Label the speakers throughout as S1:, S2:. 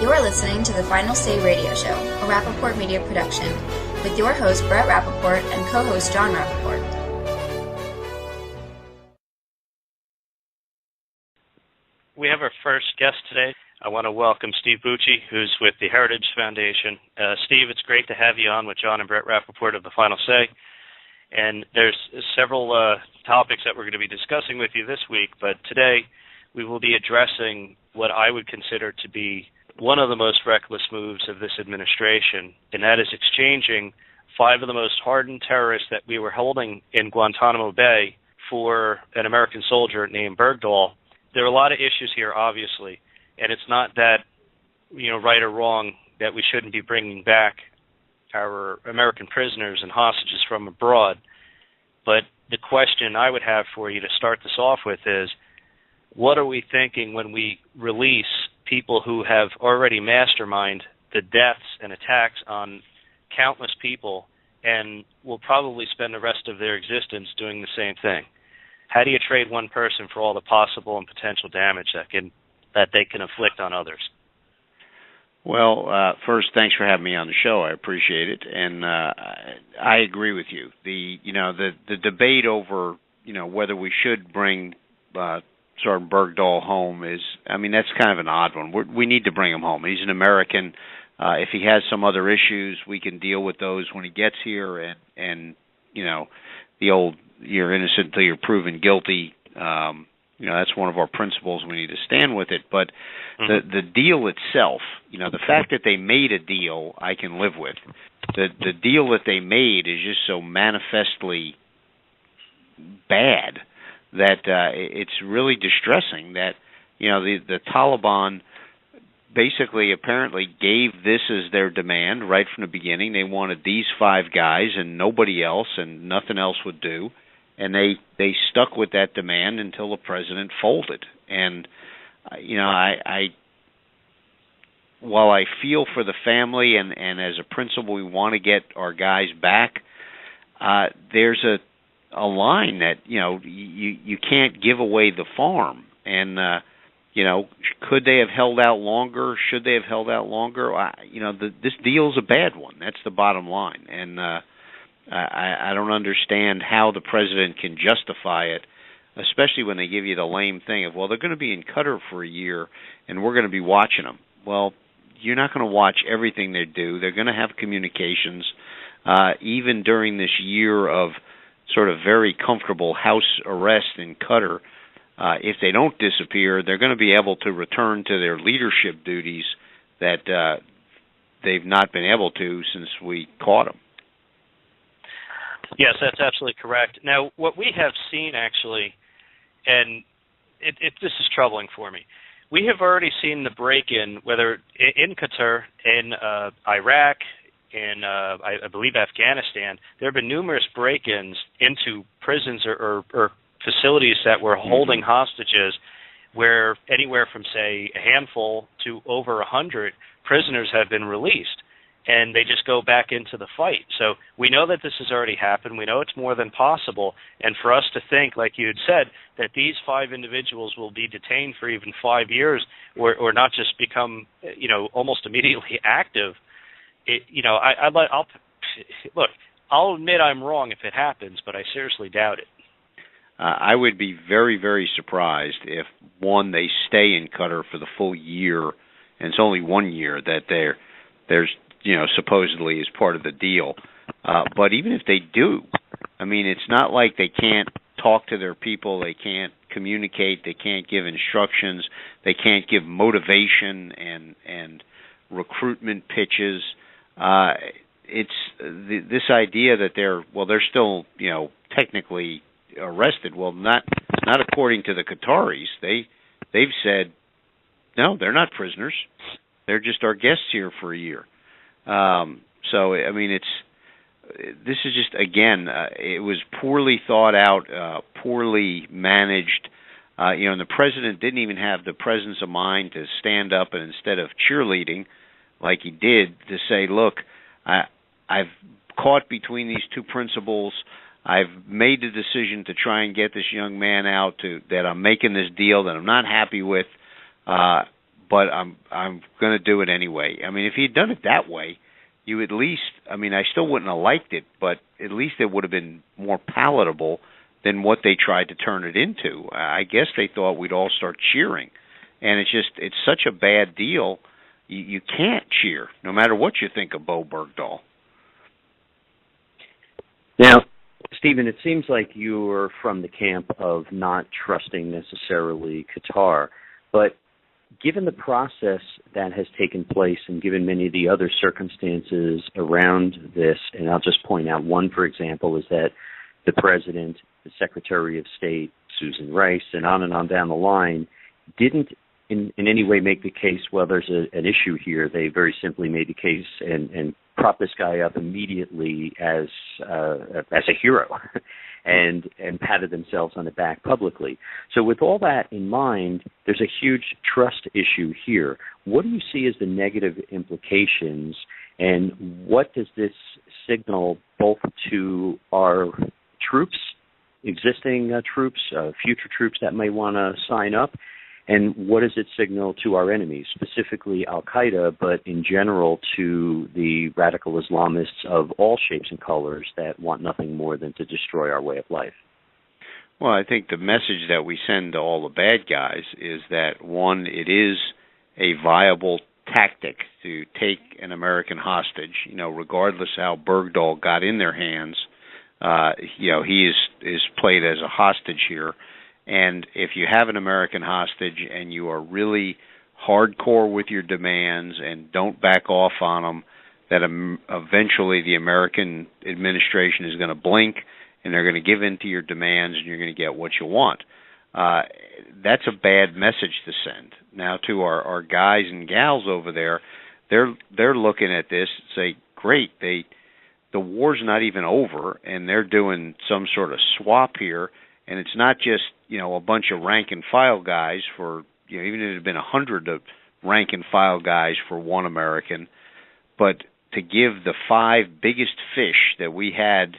S1: You're listening to the Final Say Radio Show, a Rappaport Media production, with your host Brett Rappaport and co-host John Rappaport.
S2: We have our first guest today. I want to welcome Steve Bucci, who's with the Heritage Foundation. Steve, it's great to have you on with John and Brett Rappaport of the Final Say. And there's several topics that we're going to be discussing with you this week, but today we will be addressing what I would consider to be one of the most reckless moves of this administration, and that is exchanging 5 of the most hardened terrorists that we were holding in Guantanamo Bay for an American soldier named Bergdahl. There are a lot of issues here, obviously, and it's not that, right or wrong that we shouldn't be bringing back our American prisoners and hostages from abroad. But the question I would have for you to start this off with is, what are we thinking when we release people who have already masterminded the deaths and attacks on countless people and will probably spend the rest of their existence doing the same thing? How do you trade one person for all the possible and potential damage that they can inflict on others?
S3: Well, first, thanks for having me on the show. I appreciate it, and I agree with you. The debate over whether we should bring Sergeant Bergdahl home is, that's kind of an odd one. We need to bring him home. He's an American. If he has some other issues, we can deal with those when he gets here. And the old "you're innocent until you're proven guilty." That's one of our principles. We need to stand with it. But the deal itself, the fact that they made a deal, I can live with. The deal that they made is just so manifestly bad that it's really distressing that, the Taliban basically apparently gave this as their demand right from the beginning. They wanted these 5 guys and nobody else, and nothing else would do. And they stuck with that demand until the president folded. And, while I feel for the family and as a principle we want to get our guys back, there's a line that you can't give away the farm, and could they have held out longer? Should they have held out longer? This deal's a bad one. That's the bottom line, and I don't understand how the president can justify it, especially when they give you the lame thing of, well, they're going to be in Qatar for a year and we're going to be watching them. Well, you're not going to watch everything they do. They're going to have communications, even during this year of sort of very comfortable house arrest in Qatar. If they don't disappear, they're going to be able to return to their leadership duties that they've not been able to since we caught them.
S2: Yes, that's absolutely correct. Now, what we have seen, actually, and this is troubling for me, we have already seen the break-in, whether in Qatar, in Iraq, in, I believe, Afghanistan. There have been numerous break-ins into prisons or facilities that were holding hostages, where anywhere from, say, a handful to over 100 prisoners have been released, and they just go back into the fight. So we know that this has already happened. We know it's more than possible. And for us to think, like you had said, that these 5 individuals will be detained for even 5 years or not just become, almost immediately active, I'll admit I'm wrong if it happens, but I seriously doubt it.
S3: I would be very, very surprised if, one, they stay in Qatar for the full year, and it's only 1 year that there's supposedly is part of the deal. But even if they do, it's not like they can't talk to their people, they can't communicate, they can't give instructions, they can't give motivation and recruitment pitches. It's this idea that they're still, technically arrested. Well, not according to the Qataris. They've said, no, they're not prisoners. They're just our guests here for a year. This is just, again, it was poorly thought out, poorly managed. And the president didn't even have the presence of mind to stand up and, instead of cheerleading like he did, to say, look, I've caught between these 2 principles. I've made the decision to try and get this young man out, that I'm making this deal that I'm not happy with, but I'm going to do it anyway. I mean, if he'd done it that way, you at least, I mean, I still wouldn't have liked it, but at least it would have been more palatable than what they tried to turn it into. I guess they thought we'd all start cheering, and it's such a bad deal. You can't cheer, no matter what you think of Bo Bergdahl.
S4: Now, Stephen, it seems like you're from the camp of not trusting necessarily Qatar, but given the process that has taken place and given many of the other circumstances around this, and I'll just point out one, for example, is that the President, the Secretary of State, Susan Rice, and on down the line, didn't in any way make the case, well, there's an issue here. They very simply made the case and prop this guy up immediately as a hero and patted themselves on the back publicly. So with all that in mind, there's a huge trust issue here. What do you see as the negative implications, and what does this signal both to our troops, existing troops, future troops that may want to sign up, and what does it signal to our enemies, specifically Al-Qaeda, but in general to the radical Islamists of all shapes and colors that want nothing more than to destroy our way of life?
S3: Well, I think the message that we send to all the bad guys is that, one, it is a viable tactic to take an American hostage, regardless how Bergdahl got in their hands. He is played as a hostage here. And if you have an American hostage and you are really hardcore with your demands and don't back off on them, that eventually the American administration is going to blink and they're going to give in to your demands and you're going to get what you want. That's a bad message to send. Now, to our guys and gals over there, they're looking at this and say, great, the war's not even over, and they're doing some sort of swap here. And it's not just, a bunch of rank-and-file guys for, even if it had been 100 of rank-and-file guys for one American, but to give the 5 biggest fish that we had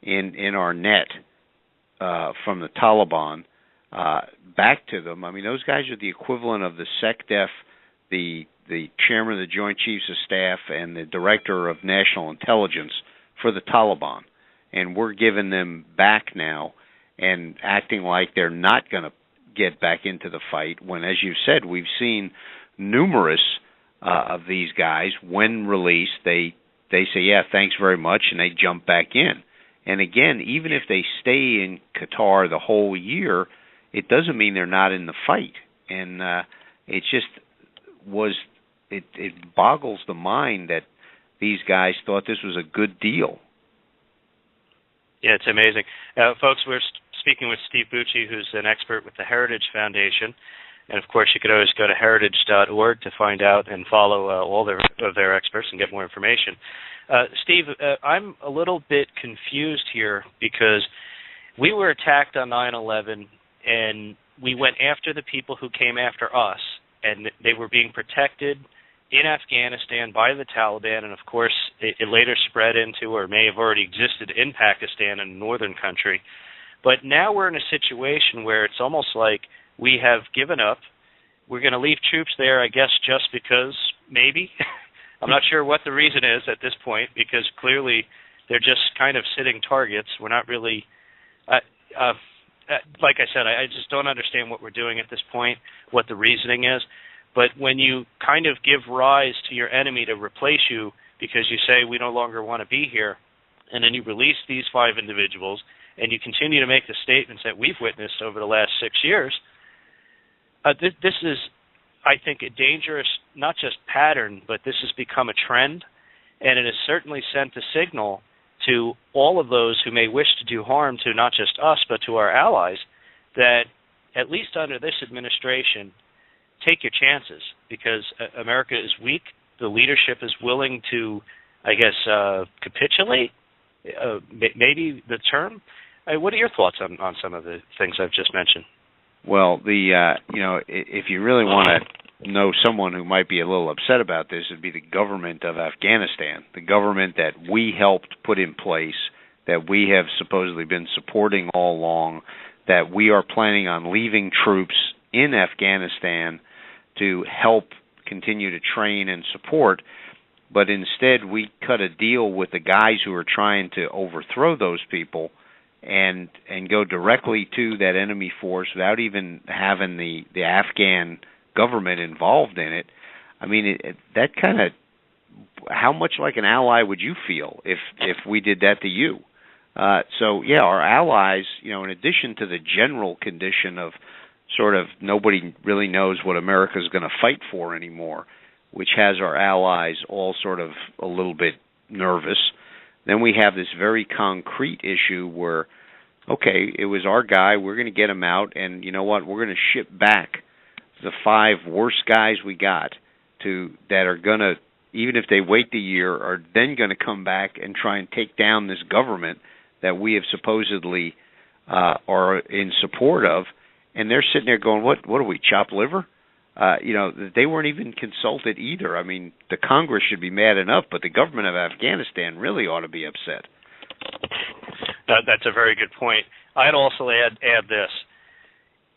S3: in our net from the Taliban back to them. I mean, those guys are the equivalent of the SecDef, the chairman of the Joint Chiefs of Staff, and the director of national intelligence for the Taliban. And we're giving them back now and acting like they're not going to get back into the fight when, as you've said, we've seen numerous of these guys, when released, they say, yeah, thanks very much, and they jump back in. And again, even if they stay in Qatar the whole year, it doesn't mean they're not in the fight. And it boggles the mind that these guys thought this was a good deal.
S2: Yeah, it's amazing. Folks, we're speaking with Steve Bucci, who's an expert with the Heritage Foundation. And, of course, you could always go to heritage.org to find out and follow all of their experts and get more information. Steve, I'm a little bit confused here because we were attacked on 9/11, and we went after the people who came after us, and they were being protected in Afghanistan by the Taliban, and of course it later spread into, or may have already existed in Pakistan, a northern country. But now we're in a situation where it's almost like we have given up. We're going to leave troops there, I guess, just because, maybe. I'm not sure what the reason is at this point, because clearly they're just kind of sitting targets. We're not really, like I said, I just don't understand what we're doing at this point, what the reasoning is. But when you kind of give rise to your enemy to replace you because you say we no longer want to be here, and then you release these 5 individuals, and you continue to make the statements that we've witnessed over the last 6 years, this is, I think, a dangerous, not just pattern, but this has become a trend, and it has certainly sent a signal to all of those who may wish to do harm to not just us, but to our allies, that at least under this administration, take your chances, because America is weak. The leadership is willing to, I guess, capitulate, maybe the term. What are your thoughts on some of the things I've just mentioned?
S3: Well, if you really want to know someone who might be a little upset about this, it'd be the government of Afghanistan, the government that we helped put in place, that we have supposedly been supporting all along, that we are planning on leaving troops in Afghanistan to help continue to train and support, but instead we cut a deal with the guys who are trying to overthrow those people and go directly to that enemy force without even having the Afghan government involved in it. I mean, that kind of, how much like an ally would you feel if we did that to you? So yeah, our allies, in addition to the general condition of sort of nobody really knows what America's going to fight for anymore, which has our allies all sort of a little bit nervous, then we have this very concrete issue where, okay, it was our guy, we're going to get him out, and you know what, we're going to ship back the 5 worst guys we got that are going to, even if they wait the year, are then going to come back and try and take down this government that we have supposedly are in support of, and they're sitting there going, what do we, chop liver? They weren't even consulted either. I mean, the Congress should be mad enough, but the government of Afghanistan really ought to be upset.
S2: That's a very good point. I'd also add this.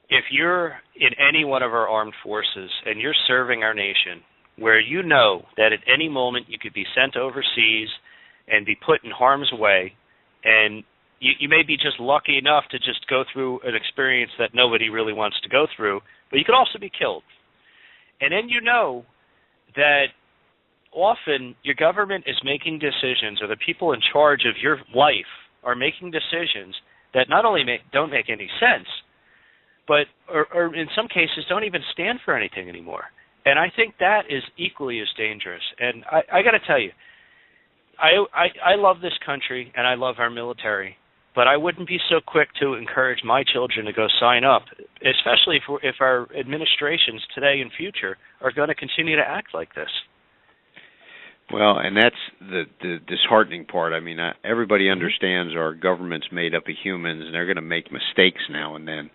S2: If you're in any one of our armed forces and you're serving our nation, where you know that at any moment you could be sent overseas and be put in harm's way, and you may be just lucky enough to just go through an experience that nobody really wants to go through, but you could also be killed. And then you know that often your government is making decisions, or the people in charge of your life are making decisions that not only don't make any sense, but or in some cases don't even stand for anything anymore. And I think that is equally as dangerous. And I got to tell you, I love this country and I love our military, but I wouldn't be so quick to encourage my children to go sign up, especially if our administrations today and future are going to continue to act like this.
S3: Well, and that's the disheartening part. I mean, everybody understands our government's made up of humans, and they're going to make mistakes now and then.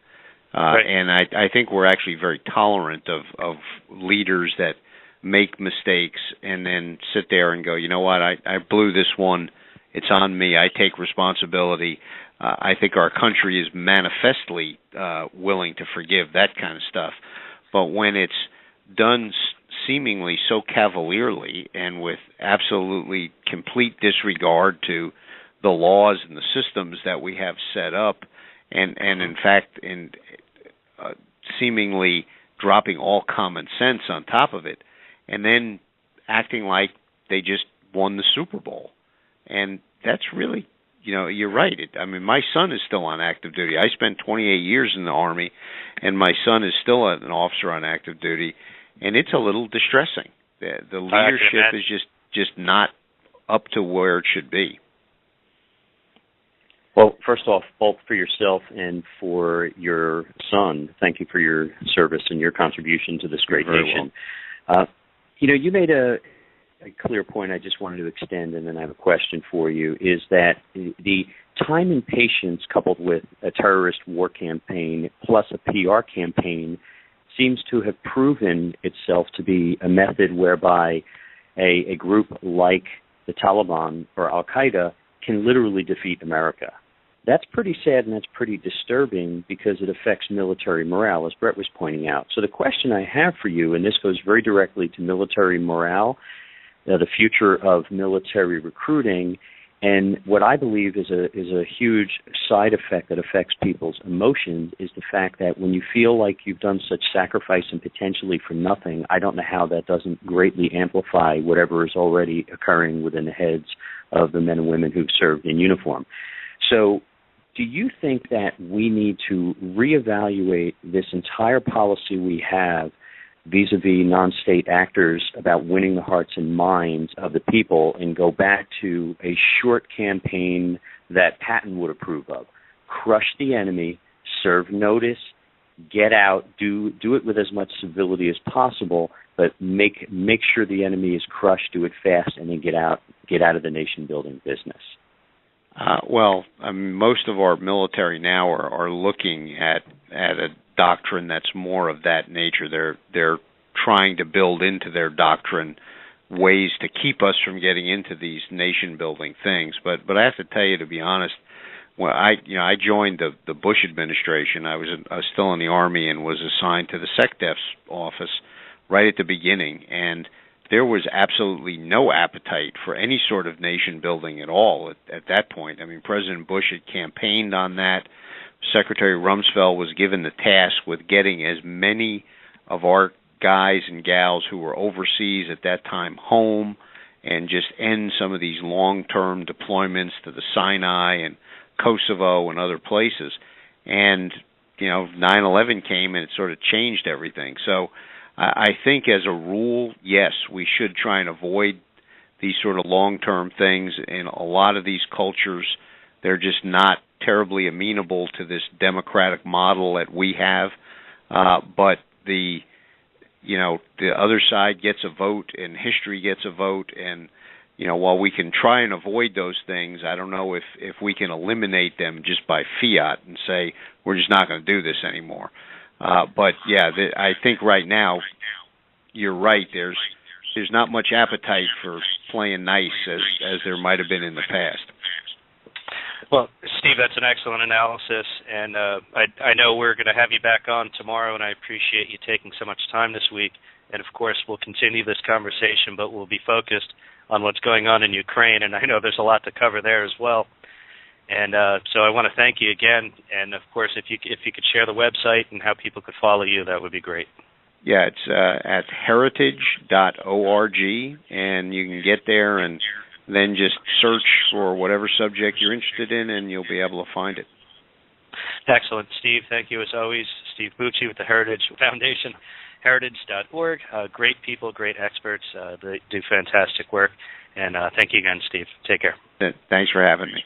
S3: Right. And I think we're actually very tolerant of leaders that make mistakes and then sit there and go, you know what, I blew this one. It's on me. I take responsibility. I think our country is manifestly willing to forgive that kind of stuff. But when it's done seemingly so cavalierly and with absolutely complete disregard to the laws and the systems that we have set up, and in fact, seemingly dropping all common sense on top of it, and then acting like they just won the Super Bowl. And that's really, you're right. I mean, my son is still on active duty. I spent 28 years in the Army, and my son is still an officer on active duty, and it's a little distressing. The leadership is just not up to where it should be.
S4: Well, first off, both for yourself and for your son, thank you for your service and your contribution to this great nation. Well. You made a clear point I just wanted to extend, and then I have a question for you, is that the time and patience coupled with a terrorist war campaign plus a PR campaign seems to have proven itself to be a method whereby a group like the Taliban or Al-Qaeda can literally defeat America. That's pretty sad and that's pretty disturbing because it affects military morale, as Brett was pointing out. So the question I have for you, and this goes very directly to military morale, the future of military recruiting, and what I believe is a huge side effect that affects people's emotions is the fact that when you feel like you've done such sacrifice and potentially for nothing, I don't know how that doesn't greatly amplify whatever is already occurring within the heads of the men and women who've served in uniform. So do you think that we need to reevaluate this entire policy we have vis-a-vis non-state actors about winning the hearts and minds of the people and go back to a short campaign that Patton would approve of? Crush the enemy, serve notice, get out, do it with as much civility as possible, but make sure the enemy is crushed, do it fast, and then get out of the nation-building business.
S3: Most of our military now are looking at a doctrine that's more of that nature. They're trying to build into their doctrine ways to keep us from getting into these nation-building things. But I have to tell you, to be honest, I joined the Bush administration. I was still in the Army and was assigned to the SecDef's office right at the beginning, and there was absolutely no appetite for any sort of nation building at all at that point. I mean, President Bush had campaigned on that. Secretary Rumsfeld was given the task with getting as many of our guys and gals who were overseas at that time home and just end some of these long-term deployments to the Sinai and Kosovo and other places. And, 9/11 came and it sort of changed everything. So I think as a rule, yes, we should try and avoid these sort of long-term things. In a lot of these cultures, they're just not terribly amenable to this democratic model that we have. But the other side gets a vote and history gets a vote. And, while we can try and avoid those things, I don't know if we can eliminate them just by fiat and say, we're just not going to do this anymore. But yeah, I think right now you're right. There's not much appetite for playing nice as there might have been in the past.
S2: Well, Steve, that's an excellent analysis, and I know we're going to have you back on tomorrow, and I appreciate you taking so much time this week. And of course, we'll continue this conversation, but we'll be focused on what's going on in Ukraine, and I know there's a lot to cover there as well. And so I want to thank you again. And, of course, if you could share the website and how people could follow you, that would be great.
S3: Yeah, it's at heritage.org, and you can get there and then just search for whatever subject you're interested in, and you'll be able to find it.
S2: Excellent. Steve, thank you as always. Steve Bucci with the Heritage Foundation, heritage.org. Great people, great experts. They do fantastic work. And thank you again, Steve. Take care.
S3: Thanks for having me.